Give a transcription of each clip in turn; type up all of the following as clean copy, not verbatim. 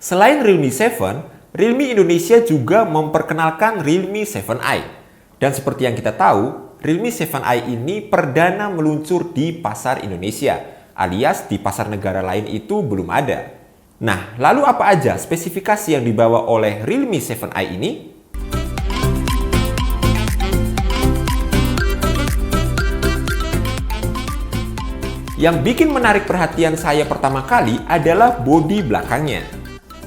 Selain Realme 7, Realme Indonesia juga memperkenalkan Realme 7i. Dan seperti yang kita tahu, Realme 7i ini perdana meluncur di pasar Indonesia, alias di pasar negara lain itu belum ada. Nah, lalu apa aja spesifikasi yang dibawa oleh Realme 7i ini? Yang bikin menarik perhatian saya pertama kali adalah bodi belakangnya.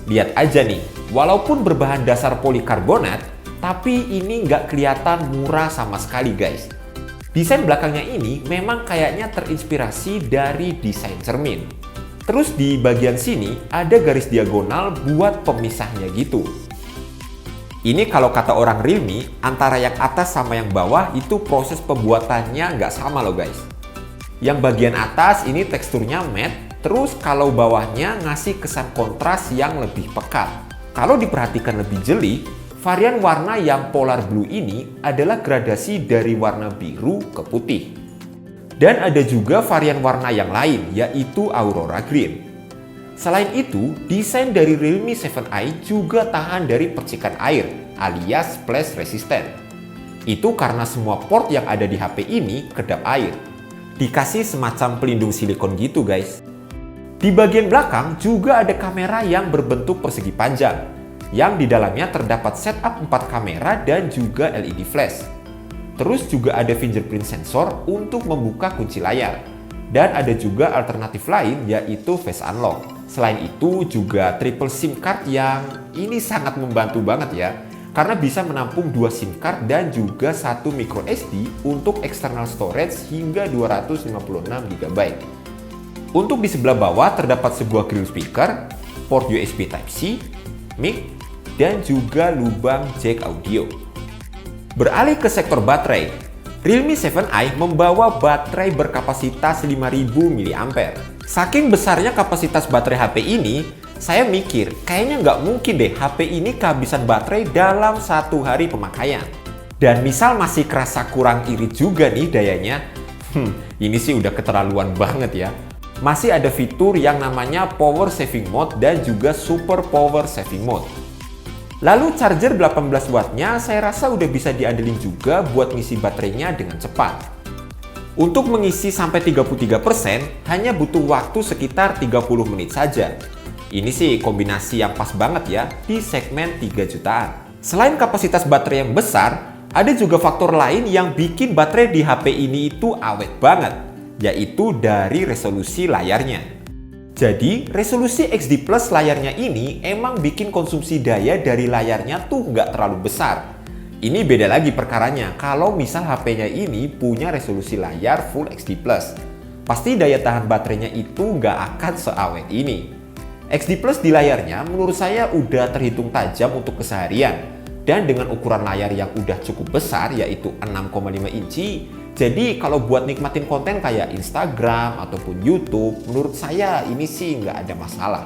Lihat aja nih, walaupun berbahan dasar polikarbonat, tapi ini nggak kelihatan murah sama sekali guys. Desain belakangnya ini memang kayaknya terinspirasi dari desain cermin. Terus di bagian sini ada garis diagonal buat pemisahnya gitu. Ini kalau kata orang Realme, antara yang atas sama yang bawah itu proses pembuatannya nggak sama loh guys. Yang bagian atas ini teksturnya matte, terus kalau bawahnya ngasih kesan kontras yang lebih pekat. Kalau diperhatikan lebih jeli, varian warna yang polar blue ini adalah gradasi dari warna biru ke putih. Dan ada juga varian warna yang lain, yaitu Aurora Green. Selain itu, desain dari Realme 7i juga tahan dari percikan air, alias splash resistant. Itu karena semua port yang ada di HP ini kedap air. Dikasih semacam pelindung silikon gitu guys. Di bagian belakang juga ada kamera yang berbentuk persegi panjang, yang di dalamnya terdapat setup 4 kamera dan juga LED flash. Terus juga ada fingerprint sensor untuk membuka kunci layar. Dan ada juga alternatif lain yaitu face unlock. Selain itu juga triple SIM card yang ini sangat membantu banget ya. Karena bisa menampung 2 SIM card dan juga 1 micro SD untuk external storage hingga 256 GB. Untuk di sebelah bawah terdapat sebuah grill speaker, port USB Type-C, mic, dan juga lubang jack audio. Beralih ke sektor baterai, Realme 7i membawa baterai berkapasitas 5000 mAh. Saking besarnya kapasitas baterai HP ini, saya mikir kayaknya nggak mungkin deh HP ini kehabisan baterai dalam 1 hari pemakaian. Dan misal masih kerasa kurang irit juga nih dayanya, ini sih udah keterlaluan banget ya. Masih ada fitur yang namanya Power Saving Mode dan juga Super Power Saving Mode. Lalu charger 18 wattnya saya rasa udah bisa diandelin juga buat ngisi baterainya dengan cepat. Untuk mengisi sampai 33% hanya butuh waktu sekitar 30 menit saja. Ini sih kombinasi yang pas banget ya di segmen 3 jutaan. Selain kapasitas baterai yang besar, ada juga faktor lain yang bikin baterai di HP ini itu awet banget, yaitu dari resolusi layarnya. Jadi, resolusi XD Plus layarnya ini emang bikin konsumsi daya dari layarnya tuh nggak terlalu besar. Ini beda lagi perkaranya kalau misal HP-nya ini punya resolusi layar Full XD Plus. Pasti daya tahan baterainya itu nggak akan seawet ini. XD Plus di layarnya menurut saya udah terhitung tajam untuk keseharian. Dan dengan ukuran layar yang udah cukup besar yaitu 6,5 inci, jadi kalau buat nikmatin konten kayak Instagram ataupun YouTube, menurut saya ini sih nggak ada masalah.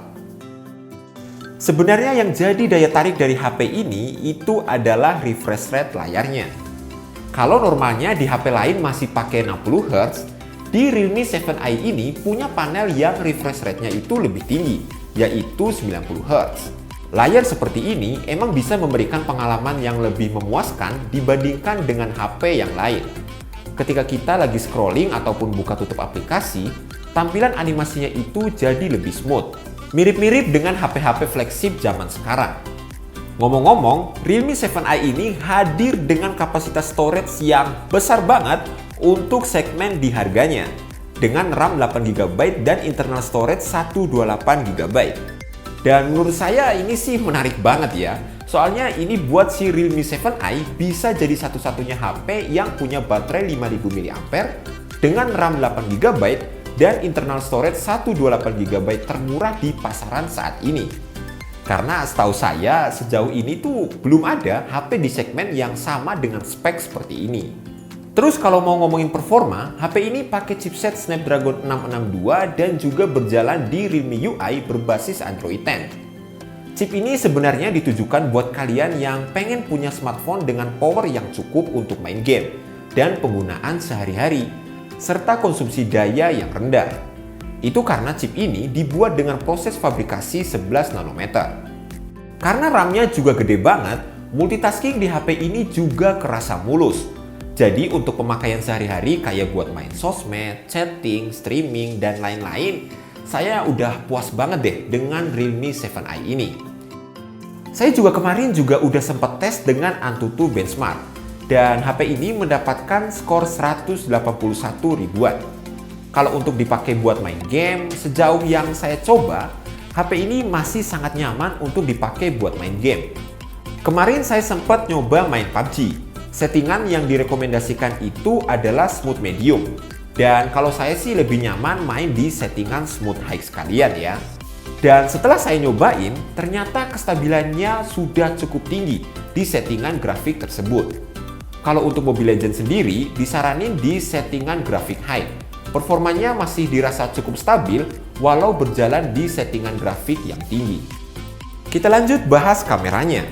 Sebenarnya yang jadi daya tarik dari HP ini itu adalah refresh rate layarnya. Kalau normalnya di HP lain masih pakai 60 Hz, di Realme 7i ini punya panel yang refresh rate-nya itu lebih tinggi, yaitu 90 Hz. Layar seperti ini emang bisa memberikan pengalaman yang lebih memuaskan dibandingkan dengan HP yang lain. Ketika kita lagi scrolling ataupun buka tutup aplikasi, tampilan animasinya itu jadi lebih smooth. Mirip-mirip dengan HP-HP flagship zaman sekarang. Ngomong-ngomong, Realme 7i ini hadir dengan kapasitas storage yang besar banget untuk segmen di harganya. Dengan RAM 8GB dan internal storage 128GB. Dan menurut saya ini sih menarik banget ya. Soalnya ini buat si Realme 7i bisa jadi satu-satunya HP yang punya baterai 5000 mAh dengan RAM 8GB dan internal storage 128GB termurah di pasaran saat ini. Karena setahu saya sejauh ini tuh belum ada HP di segmen yang sama dengan spek seperti ini. Terus kalau mau ngomongin performa, HP ini pakai chipset Snapdragon 662 dan juga berjalan di Realme UI berbasis Android 10. Chip ini sebenarnya ditujukan buat kalian yang pengen punya smartphone dengan power yang cukup untuk main game dan penggunaan sehari-hari, serta konsumsi daya yang rendah. Itu karena chip ini dibuat dengan proses fabrikasi 11 nanometer. Karena RAM-nya juga gede banget, multitasking di HP ini juga kerasa mulus. Jadi untuk pemakaian sehari-hari kayak buat main sosmed, chatting, streaming, dan lain-lain, saya udah puas banget deh dengan Realme 7i ini. Saya juga kemarin udah sempat tes dengan Antutu Benchmark, dan HP ini mendapatkan skor 181 ribuan. Kalau untuk dipakai buat main game, sejauh yang saya coba, HP ini masih sangat nyaman untuk dipakai buat main game. Kemarin saya sempat nyoba main PUBG. Settingan yang direkomendasikan itu adalah smooth medium. Dan kalau saya sih lebih nyaman main di settingan smooth high sekalian ya. Dan setelah saya nyobain, ternyata kestabilannya sudah cukup tinggi di settingan grafik tersebut. Kalau untuk Mobile Legends sendiri, disaranin di settingan grafik high. Performanya masih dirasa cukup stabil walau berjalan di settingan grafik yang tinggi. Kita lanjut bahas kameranya.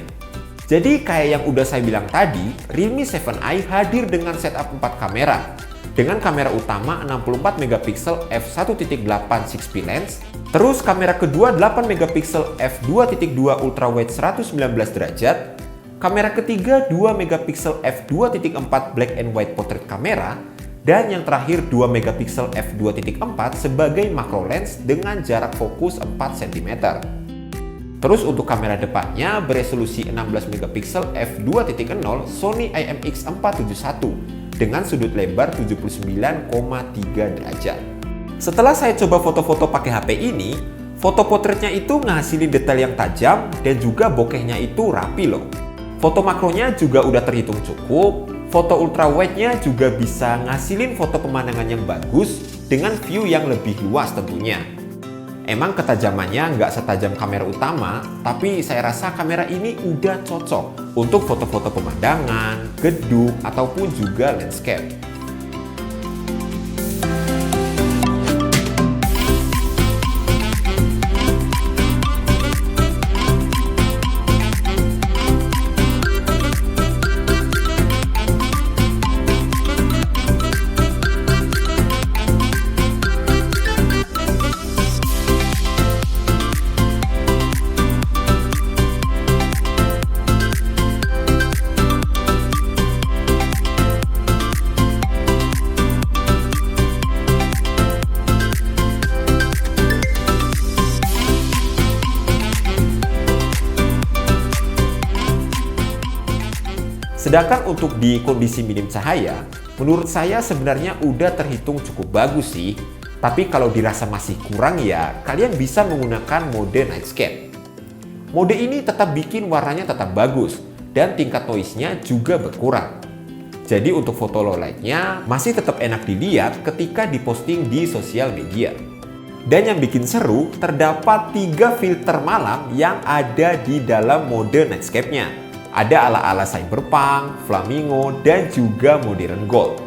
Jadi kayak yang udah saya bilang tadi, Realme 7i hadir dengan setup 4 kamera. Dengan kamera utama 64 megapiksel f1.8 6p lens, terus kamera kedua 8 megapiksel f2.2 ultrawide 119 derajat, kamera ketiga 2 megapiksel f2.4 black and white portrait kamera, dan yang terakhir 2 megapiksel f2.4 sebagai macro lens dengan jarak fokus 4 cm. Terus untuk kamera depannya beresolusi 16 megapiksel f2.0 Sony IMX471 dengan sudut lebar 79,3 derajat. Setelah saya coba foto-foto pakai HP ini, foto potretnya itu ngasilin detail yang tajam dan juga bokehnya itu rapi loh. Foto makronya juga udah terhitung cukup, foto ultrawide-nya juga bisa ngasilin foto pemandangan yang bagus dengan view yang lebih luas tentunya. Emang ketajamannya nggak setajam kamera utama, tapi saya rasa kamera ini udah cocok untuk foto-foto pemandangan, gedung, ataupun juga landscape. Sedangkan untuk di kondisi minim cahaya, menurut saya sebenarnya udah terhitung cukup bagus sih. Tapi kalau dirasa masih kurang ya, kalian bisa menggunakan mode nightscape. Mode ini tetap bikin warnanya tetap bagus, dan tingkat noise-nya juga berkurang. Jadi untuk foto low light-nya masih tetap enak dilihat ketika diposting di sosial media. Dan yang bikin seru, terdapat 3 filter malam yang ada di dalam mode nightscape-nya. Ada ala-ala cyberpunk, flamingo, dan juga modern gold.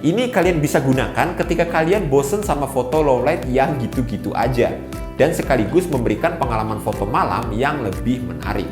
Ini kalian bisa gunakan ketika kalian bosen sama foto low light yang gitu-gitu aja, dan sekaligus memberikan pengalaman foto malam yang lebih menarik.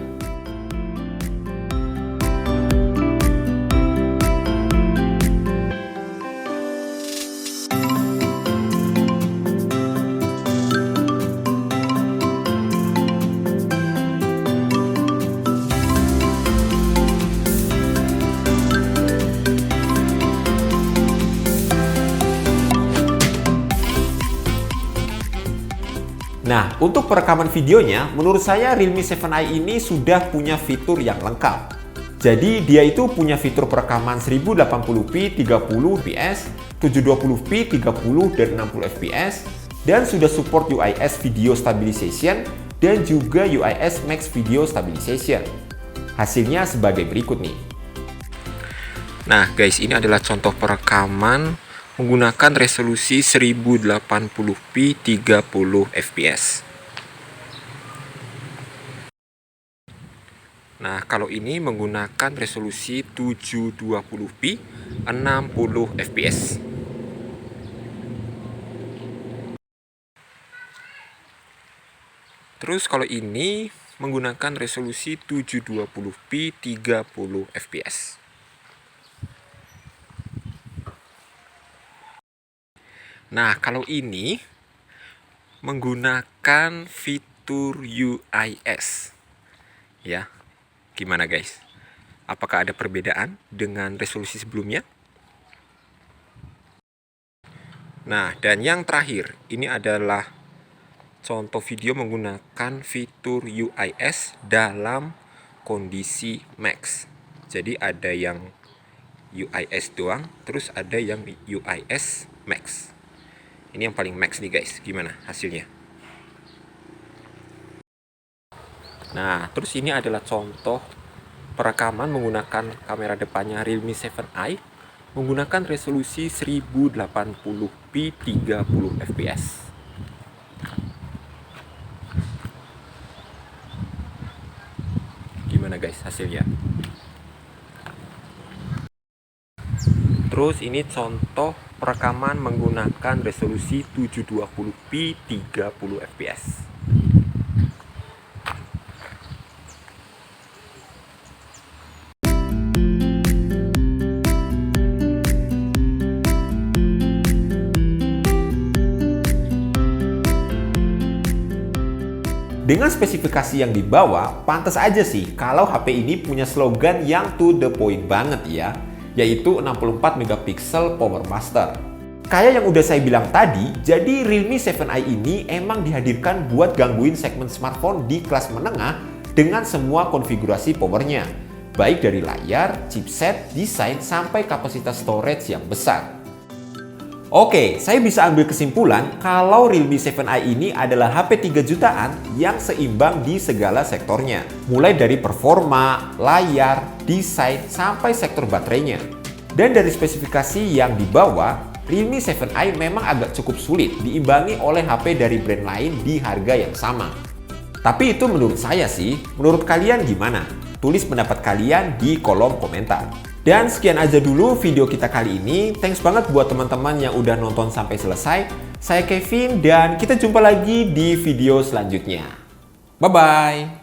Nah, untuk perekaman videonya, menurut saya Realme 7i ini sudah punya fitur yang lengkap. Jadi, dia itu punya fitur perekaman 1080p 30 fps, 720p 30 dan 60 fps, dan sudah support UIS Video Stabilization dan juga UIS Max Video Stabilization. Hasilnya sebagai berikut nih. Nah, guys, ini adalah contoh perekaman menggunakan resolusi 1080p 30 fps. Nah, kalau ini menggunakan resolusi 720p 60 fps. Terus kalau ini menggunakan resolusi 720p 30 fps. Nah, kalau ini menggunakan fitur UIS. Ya, gimana guys? Apakah ada perbedaan dengan resolusi sebelumnya? Nah, dan yang terakhir, ini adalah contoh video menggunakan fitur UIS dalam kondisi max. Jadi ada yang UIS doang, terus ada yang UIS max. Ini yang paling max nih guys, gimana hasilnya? Nah, terus ini adalah contoh perekaman menggunakan kamera depannya Realme 7i menggunakan resolusi 1080p 30 fps. Gimana guys hasilnya? Terus ini contoh perekaman menggunakan resolusi 720p 30 fps. Dengan spesifikasi yang dibawa, pantas aja sih kalau HP ini punya slogan yang to the point banget ya, yaitu 64 megapiksel Power Master. Kayak yang udah saya bilang tadi, jadi Realme 7i ini emang dihadirkan buat gangguin segmen smartphone di kelas menengah dengan semua konfigurasi powernya, baik dari layar, chipset, desain, sampai kapasitas storage yang besar. Oke, saya bisa ambil kesimpulan kalau Realme 7i ini adalah HP 3 jutaan yang seimbang di segala sektornya. Mulai dari performa, layar, desain, sampai sektor baterainya. Dan dari spesifikasi yang dibawa, Realme 7i memang agak cukup sulit diimbangi oleh HP dari brand lain di harga yang sama. Tapi itu menurut saya sih, menurut kalian gimana? Tulis pendapat kalian di kolom komentar. Dan sekian aja dulu video kita kali ini. Thanks banget buat teman-teman yang udah nonton sampai selesai. Saya Kevin dan kita jumpa lagi di video selanjutnya. Bye-bye!